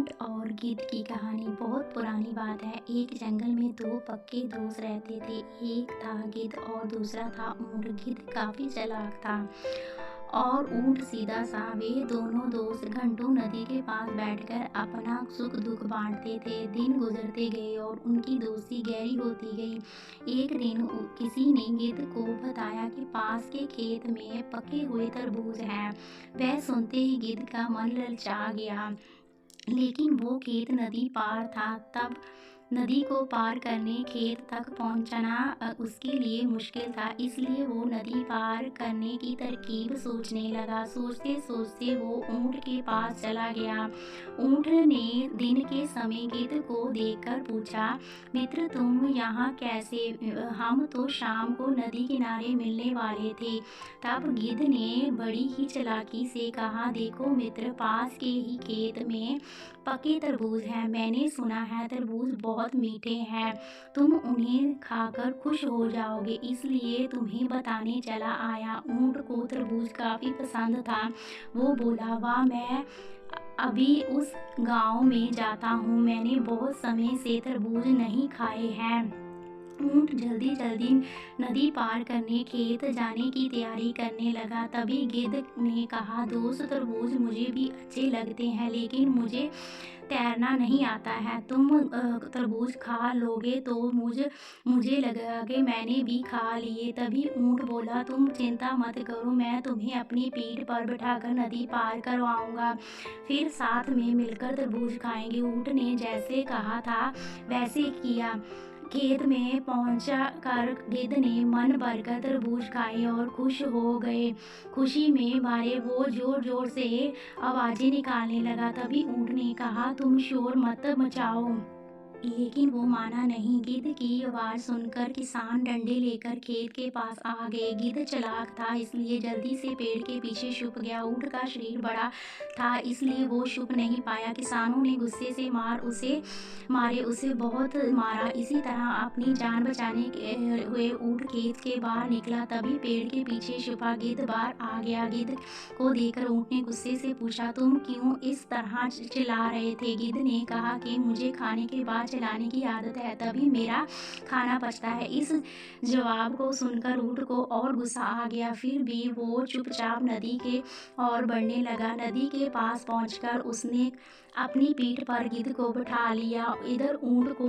ऊंट और गिद्ध की कहानी बहुत पुरानी बात है। एक जंगल में दो पक्के दोस्त रहते थे। एक था गिद्ध और दूसरा था ऊंट। गिद्ध काफी चालाक था और ऊंट सीधा सा। वे दोनों दोस्त घंटों नदी के पास बैठकर अपना सुख दुख बांटते थे। दिन गुजरते गए और उनकी दोस्ती गहरी होती गई। एक दिन किसी ने गिद्ध को बताया कि पास के खेत में पके हुए तरबूज हैं। वह सुनते ही गिद्ध का मन ललचा गया, लेकिन वो खेत नदी पार था। तब नदी को पार करने खेत तक पहुंचना उसके लिए मुश्किल था, इसलिए वो नदी पार करने की तरकीब सोचने लगा। सोचते सोचते वो ऊंट के पास चला गया। ऊंट ने दिन के समय गिद्ध को देखकर पूछा, मित्र तुम यहाँ कैसे? हम तो शाम को नदी किनारे मिलने वाले थे। तब गिद्ध ने बड़ी ही चालाकी से कहा, देखो मित्र, पास के ही खेत में पके तरबूज हैं। मैंने सुना है तरबूज बहुत मीठे हैं। तुम उन्हें खाकर खुश हो जाओगे, इसलिए तुम्हें बताने चला आया। ऊंट को तरबूज काफी पसंद था। वो बोला, वाह, मैं अभी उस गांव में जाता हूँ। मैंने बहुत समय से तरबूज नहीं खाए हैं। ऊंट जल्दी जल्दी नदी पार करने खेत जाने की तैयारी करने लगा। तभी गिद्ध ने कहा, दोस्त, तरबूज मुझे भी अच्छे लगते हैं, लेकिन मुझे तैरना नहीं आता है। तुम तरबूज खा लोगे तो मुझे लगेगा कि मैंने भी खा लिए। तभी ऊंट बोला, तुम चिंता मत करो, मैं तुम्हें अपनी पीठ पर बिठाकर नदी पार करवाऊंगा। फिर साथ में मिलकर तरबूज खाएंगे। ऊंट ने जैसे कहा था वैसे किया। खेत में पहुंचा कर गिद्ध ने मन भरकर तरबूज खाए और खुश हो गए। खुशी में मारे वो जोर जोर से आवाजें निकालने लगा। तभी ऊंट ने कहा, तुम शोर मत मचाओ, लेकिन वो माना नहीं। गिद्ध की आवाज सुनकर किसान डंडे लेकर खेत के पास आ गए। गिद्ध चालाक था, इसलिए जल्दी से पेड़ के पीछे छुप गया। ऊंट का शरीर बड़ा था, इसलिए वो छुप नहीं पाया। किसानों ने गुस्से से मारे उसे बहुत मारा। इसी तरह अपनी जान बचाने के हुए ऊंट खेत के बाहर निकला। तभी पेड़ के पीछे छुपा गिद्ध बाहर आ गया। गिद्ध को देखकर ऊंट ने गुस्से से पूछा, तुम क्यों इस तरह चिल्ला रहे थे? गिद्ध ने कहा कि मुझे खाने के बाद चिल्लाने की आदत है, तभी मेरा खाना पचता है। इस जवाब को सुनकर ऊंट को और गुस्सा आ गया। फिर भी वो चुपचाप नदी के ओर बढ़ने लगा। नदी के पास पहुंचकर उसने अपनी पीठ पर गिद्ध को बिठा लिया। इधर ऊंट को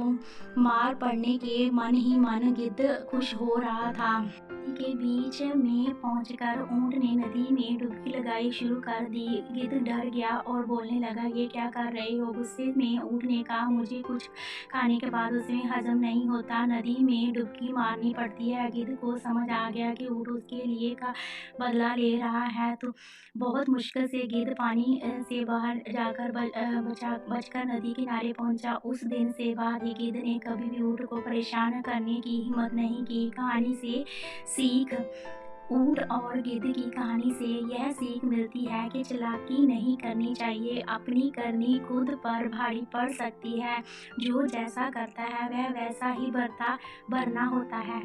मार पड़ने के मन ही मन गिद्ध खुश हो रहा था। नदी के बीच में पहुंचकर ऊंट ने नदी में डुबकी लगाई शुरू कर दी। गिद्ध डर गया और बोलने लगा, ये क्या कर रहे हो? गुस्से में ऊंट ने कहा, मुझे कुछ खाने के बाद उसमें हजम नहीं होता, नदी में डुबकी मारनी पड़ती है। गिद्ध को समझ आ गया कि ऊंट उसके लिए का बदला ले रहा है। तो बहुत मुश्किल से गिद्ध पानी से बाहर जाकर बचकर नदी किनारे पहुंचा। उस दिन से बाद ही गिद्ध ने कभी भी ऊंट को परेशान करने की हिम्मत नहीं की। कहानी से सीख। ऊंट और गिद्ध की कहानी से यह सीख मिलती है कि चालाकी नहीं करनी चाहिए। अपनी करनी खुद पर भारी पड़ सकती है। जो जैसा करता है वह वैसा ही भरना होता है।